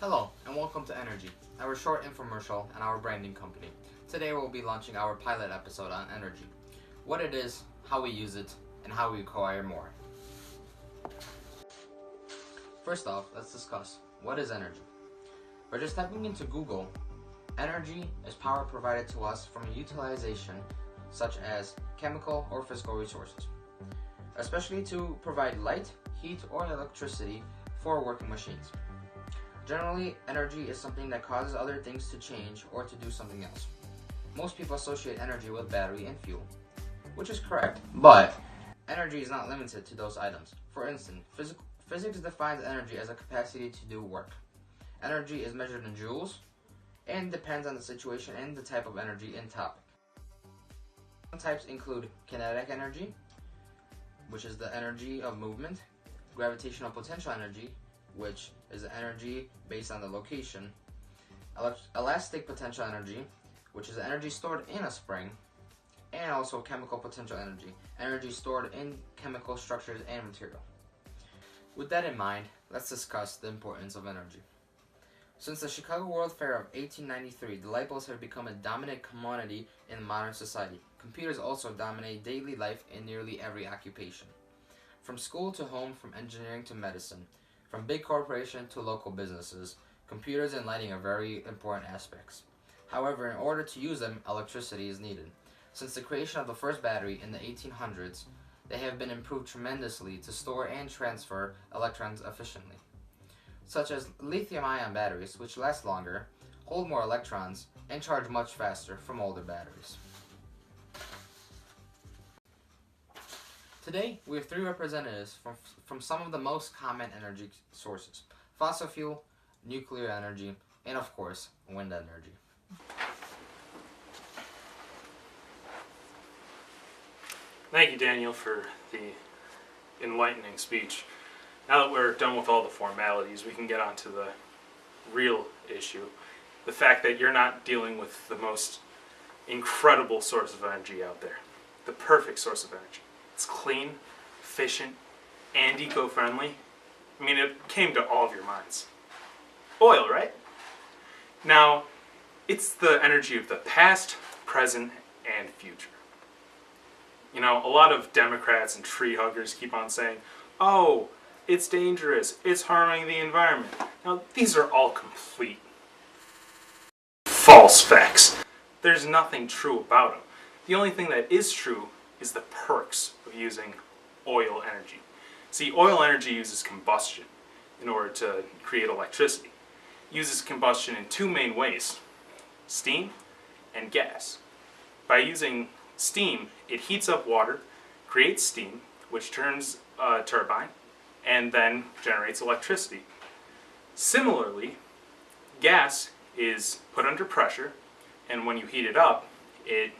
Hello and welcome to Energy, our short infomercial and our branding company. Today we'll be launching our pilot episode on energy, what it is, how we use it, and how we acquire more. First off, let's discuss what is energy. By just typing into Google, energy is power provided to us from a utilization such as chemical or physical resources, especially to provide light, heat, or electricity for working machines. Generally, energy is something that causes other things to change or to do something else. Most people associate energy with battery and fuel, which is correct, but energy is not limited to those items. For instance, physics defines energy as a capacity to do work. Energy is measured in joules and depends on the situation and the type of energy in topic. Some types include kinetic energy, which is the energy of movement, gravitational potential energy, which is energy based on the location, elastic potential energy, which is energy stored in a spring, and also chemical potential energy stored in chemical structures and material. With that in mind, let's discuss the importance of energy. Since the Chicago World Fair of 1893, the light bulbs have become a dominant commodity in modern society. Computers also dominate daily life in nearly every occupation. From school to home, from engineering to medicine, from big corporation to local businesses, computers and lighting are very important aspects. However, in order to use them, electricity is needed. Since the creation of the first battery in the 1800s, they have been improved tremendously to store and transfer electrons efficiently, such as lithium-ion batteries, which last longer, hold more electrons, and charge much faster from older batteries. Today, we have three representatives from some of the most common energy sources: fossil fuel, nuclear energy, and of course, wind energy. Thank you, Daniel, for the enlightening speech. Now that we're done with all the formalities, we can get on to the real issue. The fact that you're not dealing with the most incredible source of energy out there. The perfect source of energy. It's clean, efficient, and eco-friendly. I mean, it came to all of your minds. Oil, right? Now, it's the energy of the past, present, and future. You know, a lot of Democrats and tree huggers keep on saying, oh, it's dangerous, it's harming the environment. Now, these are all complete false facts. There's nothing true about them. The only thing that is true is the perks of using oil energy. See, oil energy uses combustion in order to create electricity. It uses combustion in two main ways: steam and gas. By using steam, it heats up water, creates steam, which turns a turbine, and then generates electricity. Similarly, gas is put under pressure, and when you heat it up, it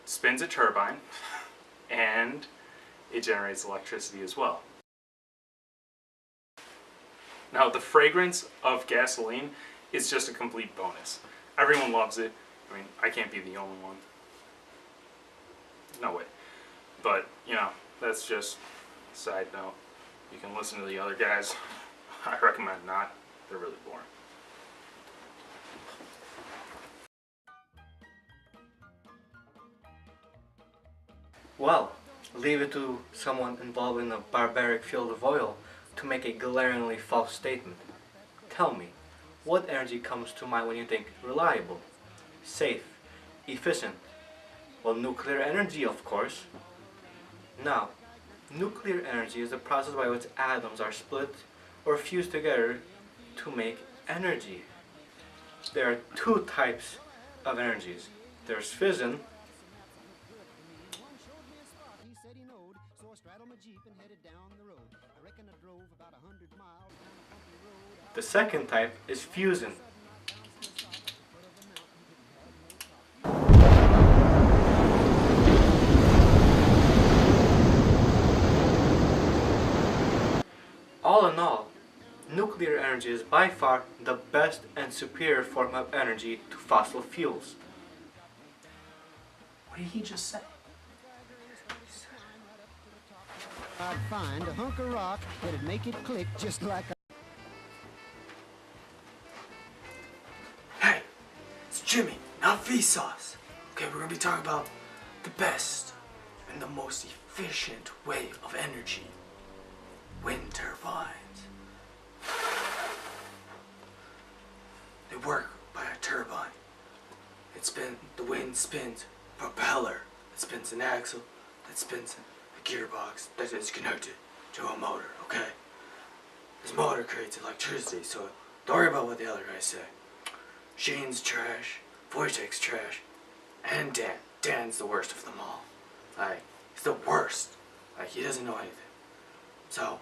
spins a turbine, and it generates electricity as well. Now, the fragrance of gasoline is just a complete bonus. Everyone loves it. I mean, I can't be the only one. No way. But, you know, that's just a side note. You can listen to the other guys. I recommend not. They're really boring. Well, leave it to someone involved in a barbaric field of oil to make a glaringly false statement. Tell me, what energy comes to mind when you think reliable, safe, efficient? Well, nuclear energy, of course. Now, nuclear energy is the process by which atoms are split or fused together to make energy. There are two types of energies. There's fission, the second type is fusion. All in all, nuclear energy is by far the best and superior form of energy to fossil fuels. What did he just say? I'd find a hunk of rock that'd make it click just like not s0s. Okay, we're gonna be talking about the best and the most efficient way of energy. Wind turbines. They work by a turbine. The wind spins a propeller that spins an axle that spins a gearbox that is connected to a motor, okay? This motor creates electricity, so don't worry about what the other guys say. Shane's trash, Wojtek's trash, and Dan. Dan's the worst of them all. Like, he's the worst. Like, he doesn't know anything. So,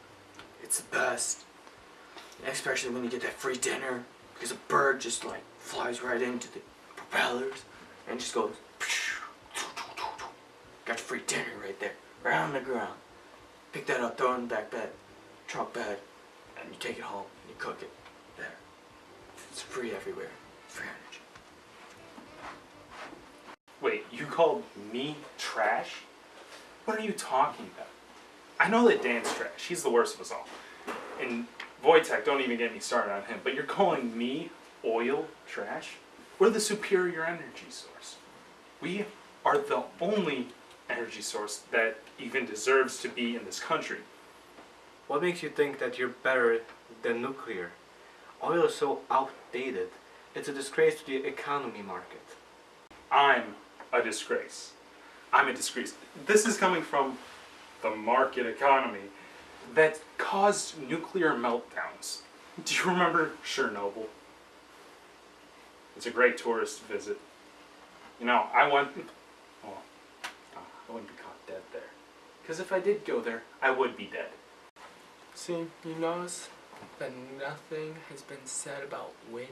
it's the best. Especially when you get that free dinner, because a bird just like flies right into the propellers and just goes. Got your free dinner right there, right on the ground. Pick that up, throw it in the back bed, truck bed, and you take it home and you cook it there. It's free everywhere. Free energy. Wait, you called me trash? What are you talking about? I know that Dan's trash. He's the worst of us all. And Wojtek, don't even get me started on him. But you're calling me oil trash? We're the superior energy source. We are the only energy source that even deserves to be in this country. What makes you think that you're better than nuclear? Oil is so outdated. It's a disgrace to the economy market. I'm a disgrace. I'm a disgrace. This is coming from the market economy that caused nuclear meltdowns. Do you remember Chernobyl? It's a great tourist visit. You know, I wouldn't be caught dead there. Because if I did go there, I would be dead. See, you notice that nothing has been said about wind